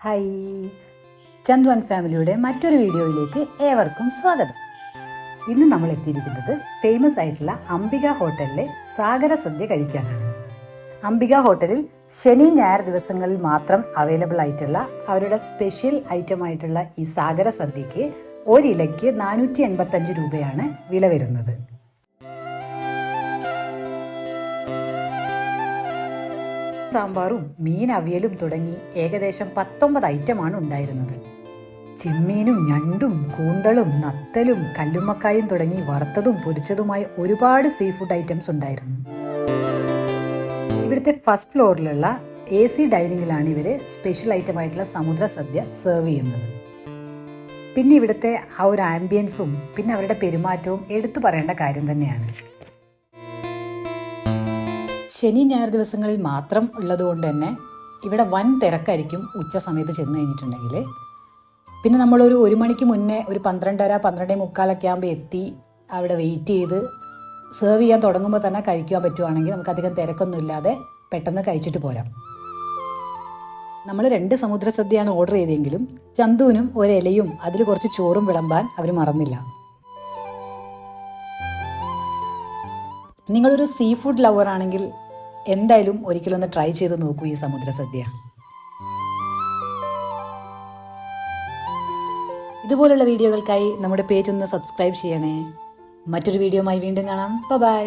Hi, Chandu and ഫാമിലിയുടെ മറ്റൊരു വീഡിയോയിലേക്ക് ഏവർക്കും സ്വാഗതം. ഇന്ന് നമ്മൾ എത്തിയിരിക്കുന്നത് ഫേമസ് ആയിട്ടുള്ള അംബിക ഹോട്ടലിലെ സാഗര സദ്യ കഴിക്കാനാണ്. അംബിക ഹോട്ടലിൽ ശനി ഞായർ ദിവസങ്ങളിൽ മാത്രം അവൈലബിൾ ആയിട്ടുള്ള അവരുടെ സ്പെഷ്യൽ ഐറ്റം ആയിട്ടുള്ള ഈ സാഗര സദ്യക്ക് ഒരിലയ്ക്ക് 485 രൂപയാണ് വില വരുന്നത്. സാമ്പാറും മീൻ അവിയലും തുടങ്ങി ഏകദേശം 19 ഐറ്റമാണ് ഉണ്ടായിരുന്നത്. ചെമ്മീനും ഞണ്ടും കൂന്തളും നത്തലും കല്ലുമ്മക്കായും തുടങ്ങി വറുത്തതും പൊരിച്ചതുമായ ഒരുപാട് സീ ഫുഡ് ഐറ്റംസ് ഉണ്ടായിരുന്നു. ഇവിടുത്തെ ഫസ്റ്റ് ഫ്ലോറിലുള്ള AC ഡൈനിങ്ങിലാണ് ഇവര് സ്പെഷ്യൽ ഐറ്റം ആയിട്ടുള്ള സമുദ്ര സദ്യ സെർവ് ചെയ്യുന്നത്. പിന്നെ ഇവിടുത്തെ ആ ഒരു ആംബിയൻസും പിന്നെ അവരുടെ പെരുമാറ്റവും എടുത്തു പറയേണ്ട കാര്യം തന്നെയാണ്. ശനി ഞായർ ദിവസങ്ങളിൽ മാത്രം ഉള്ളതുകൊണ്ട് തന്നെ ഇവിടെ വൻ തിരക്കായിരിക്കും ഉച്ച സമയത്ത് ചെന്ന് കഴിഞ്ഞിട്ടുണ്ടെങ്കിൽ. പിന്നെ നമ്മളൊരു 1 മണിക്ക് മുന്നേ ഒരു 12:30 12:45 ആകുമ്പോൾ എത്തി അവിടെ വെയിറ്റ് ചെയ്ത് സെർവ് ചെയ്യാൻ തുടങ്ങുമ്പോൾ തന്നെ കഴിക്കാൻ പറ്റുവാണെങ്കിൽ നമുക്ക് അധികം തിരക്കൊന്നും ഇല്ലാതെ പെട്ടെന്ന് കഴിച്ചിട്ട് പോരാം. നമ്മൾ 2 സമുദ്ര സദ്യയാണ് ഓർഡർ ചെയ്തെങ്കിലും ചന്തുവിനും ഒരിലയും അതിൽ കുറച്ച് ചോറും വിളമ്പാൻ അവർ മറന്നില്ല. നിങ്ങളൊരു സീ ഫുഡ് ലവർ ആണെങ്കിൽ എന്തായാലും ഒരിക്കലൊന്ന് ട്രൈ ചെയ്ത് നോക്കൂ ഈ സമുദ്ര സദ്യ. ഇതുപോലുള്ള വീഡിയോകൾക്കായി നമ്മുടെ പേജ് ഒന്ന് സബ്സ്ക്രൈബ് ചെയ്യണേ. മറ്റൊരു വീഡിയോയുമായി വീണ്ടും കാണാം. ബൈ.